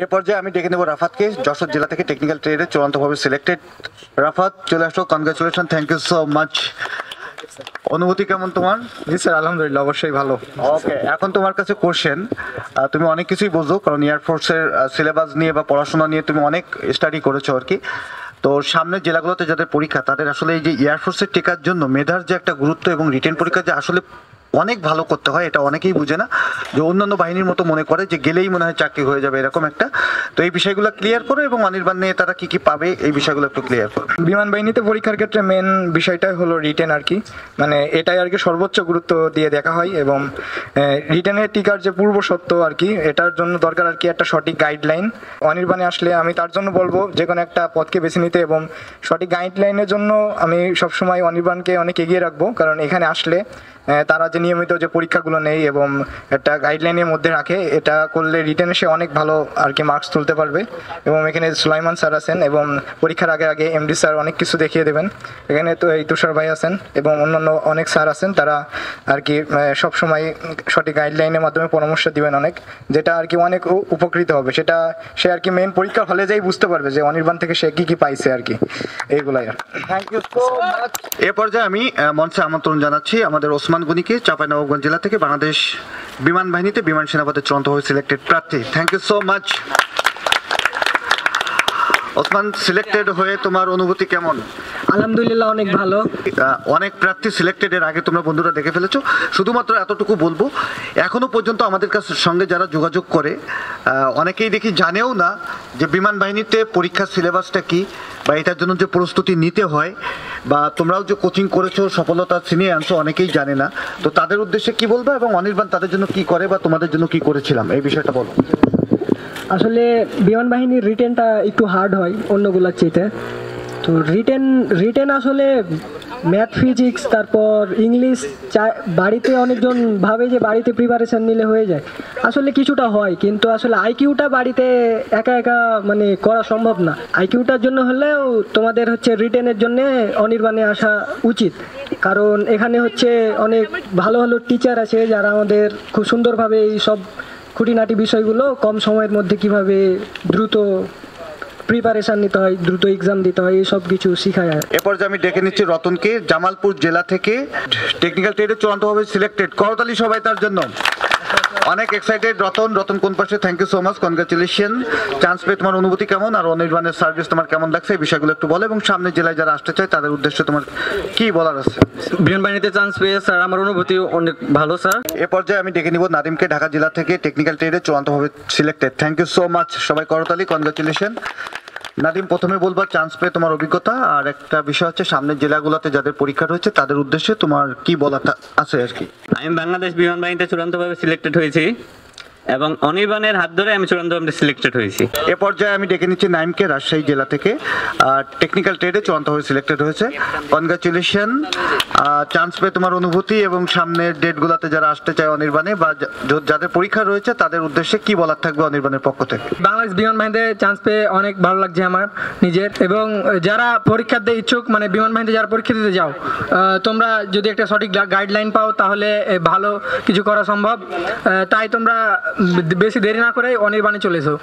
এ পর্যায়ে আমি ডেকে নেব রাফাতকে, যশোর জেলা থেকে টেকনিক্যাল ট্রেডে চূড়ান্তভাবে সিলেক্টেড। রাফাত চলে আসো, congratulation, thank you so much. অনুভূতি কেমন তোমার? জি স্যার, আলহামদুলিল্লাহ, অবশ্যই ভালো। ওকে, এখন তোমার কাছে কোশ্চেন, তুমি অনেক কিছুই বোঝো, কারণ এয়ারফোর্সের সিলেবাস নিয়ে বা পড়াশোনা নিয়ে তুমি অনেক স্টাডি করেছো আর কি। তো সামনের জেলাগুলোতে যাদের পরীক্ষা, তাদের আসলে এই যে এয়ারফোর্সের টেকার জন্য মেধার যে একটা গুরুত্ব এবং রিটেন পরীক্ষা যে আসলে অনেক ভালো করতে হয়, এটা অনেকেই বুঝে না, যে অন্যান্য বাহিনীর মতো মনে করে যে গেলেই মনে হয় চাকরি হয়ে যাবে এরকম একটা। তো এই বিষয়গুলো ক্লিয়ার করো এবং অনির্বাণ নিয়ে তারা কি কি পাবে এই বিষয়গুলো একটু ক্লিয়ার করো। বিমান বাহিনীতে পরীক্ষার ক্ষেত্রে মেন বিষয়টাই হলো রিটেন আর কি, মানে এটাই আর কি সর্বোচ্চ গুরুত্ব দিয়ে দেখা হয়। এবং রিটেনের টিকার যে পূর্ব সত্য আর কি, এটার জন্য দরকার আর কি একটা সঠিক গাইডলাইন। অনির্বাণে আসলে আমি তার জন্য বলবো যে কোনো একটা পথকে বেছে নিতে, এবং সঠিক গাইডলাইনের জন্য আমি সবসময় অনির্বাণকে অনেক এগিয়ে রাখবো, কারণ এখানে আসলে তারা যে নিয়মিত যে পরীক্ষাগুলো নেই এবং একটা গাইডলাইনের মধ্যে রাখে, এটা করলে রিটেনে সে অনেক ভালো আর কি মার্কস তুলতে পারবে। এবং এখানে সুলাইমান স্যার আছেন, এবং পরীক্ষার আগে আগে এমডি স্যার অনেক কিছু দেখিয়ে দেবেন। এখানে তো এই তুষার ভাই আছেন এবং অন্যান্য অনেক স্যার আছেন, তারা আর কি সবসময় সঠিক গাইডলাইনের মাধ্যমে পরামর্শ দিবেন অনেক, যেটা আর কি অনেক উপকৃত হবে। সেটা সে আর কি মেন পরীক্ষার হলে যাই বুঝতে পারবে যে অনির্বাণ থেকে সে কি কি পাইছে আর কি, এইগুলাই। Thank you so much. এ পর্যায়ে আমি মঞ্চে আমন্ত্রণ জানাচ্ছি আমাদের ওসমান গনিকে, চাঁপাইনবাবগঞ্জ জেলা থেকে, বাংলাদেশ বিমান বাহিনীতে বিমান সেনাপদে চূড়ান্তভাবে সিলেক্টেড প্রার্থী। Thank you so much. Osman, selected হয়ে তোমার অনুভূতি কেমন? আলহামদুলিল্লাহ, অনেক ভালো। অনেক প্রার্থী সিলেক্টেড, এর আগে তোমরা বন্ধুরা দেখে ফেলেছো। শুধুমাত্র এতটুকু বলবো, এখনো পর্যন্ত আমাদের কাছে সঙ্গে যারা যোগাযোগ করে, অনেকেই দেখি জানেও না যে বিমান বাহিনীতে পরীক্ষার সিলেবাসটা কি, বা এটার জন্য যে প্রস্তুতি নিতে হয়, বা তোমরাও যে কোচিং করেছো, সফলতা ছিনিয়ে আনছো, অনেকেই জানে না। তো তাদের উদ্দেশ্যে কি বলবো, এবং অনির্বাণ তাদের জন্য কি করে বা তোমাদের জন্য কি করেছিলাম, এই বিষয়টা বলো। আসলে বিমান বাহিনীর রিটেনটা একটু হার্ড হয় অন্যগুলোর চেয়ে। তো রিটেন আসলে ম্যাথ, ফিজিক্স, তারপর ইংলিশ, বাড়িতে অনেকজন ভাবে যে বাড়িতে প্রিপারেশান নিলে হয়ে যায়। আসলে কিছুটা হয়, কিন্তু আসলে আইকিউটা বাড়িতে একা একা মানে করা সম্ভব না। আইকিউটার জন্য হলেও তোমাদের হচ্ছে রিটেনের জন্য অনির্বাণে আসা উচিত, কারণ এখানে হচ্ছে অনেক ভালো ভালো টিচার আছে যারা আমাদের খুব সুন্দরভাবে এই সব খুঁটিনাটি বিষয়গুলো কম সময়ের মধ্যে কিভাবে দ্রুত প্রিপারেশন নিতে হয়, দ্রুত এক্সাম দিতে হয়, এই সব কিছু শিখায়। এরপর যে আমি ডেকে নিচ্ছি রতনকে, জামালপুর জেলা থেকে টেকনিক্যাল ট্রেডে চূড়ান্তভাবে সিলেক্টেড। করতালি সবাই তার জন্য। অনেক এক্সাইটেড রতন কোন পাশে? Thank you so much, congratulation. Chance পেয়ে তোমার অনুভূতি কেমন, আর অনির্বাণের সার্ভিস তোমার কেমন লাগছে, এই বিষয়গুলো একটু বলো, এবং সামনের জেলায় যারা আসতে চায় তাদের উদ্দেশ্যে তোমার কি বলার আছে? বিমান বাহিনীতে চান্স পেয়ে স্যার আমার অনুভূতি অনেক ভালো স্যার। এ পর্যায়ে আমি ডেকে নিব নাদিমকে, ঢাকা জেলা থেকে টেকনিক্যাল ট্রেডে চূড়ান্তভাবে selected. Thank you so much, সবাই করতালি, কনগ্রাচুলেশন। নাদিম, প্রথমে বলবা চান্স পেয়ে তোমার অভিজ্ঞতা, আর একটা বিষয় হচ্ছে সামনের জেলাগুলোতে যাদের পরীক্ষা রয়েছে তাদের উদ্দেশ্যে তোমার কি বলার আছে আর কি। আমি বাংলাদেশ বিমান বাহিনীতে চূড়ান্তভাবে সিলেক্টেড হয়েছি, এবং অনির্বাণের হাত ধরে আমি চূড়ান্তভাবে সিলেক্টেড হয়েছি। এ পর্যায়ে আমি ডেকে নিচ্ছি নাইমকে, রাজশাহী জেলা থেকে, টেকনিক্যাল ট্রেডে চূড়ান্তভাবে সিলেক্টেড হয়েছে। কনগ্রাচুলেশন। চান্স পেয়ে তোমার অনুভূতি, এবং সামনের ডেটগুলোতে যারা আসতে চায় অনির্বাণে বা যাদের পরীক্ষা রয়েছে তাদের উদ্দেশ্যে কি বলার থাকবে অনির্বাণের পক্ষ থেকে? বাংলাদেশ বিমান বাহিনীতে চান্স পেয়ে অনেক ভালো লাগছে আমার নিজের, এবং যারা পরীক্ষা দিতে ইচ্ছুক, মানে বিমান বাহিনীতে যারা পরীক্ষা দিতে যাও, তোমরা যদি একটা সঠিক গাইডলাইন পাও তাহলে ভালো কিছু করা সম্ভব। তাই তোমরা বেশি দেরি না করে অনির্বাণে চলে এসো।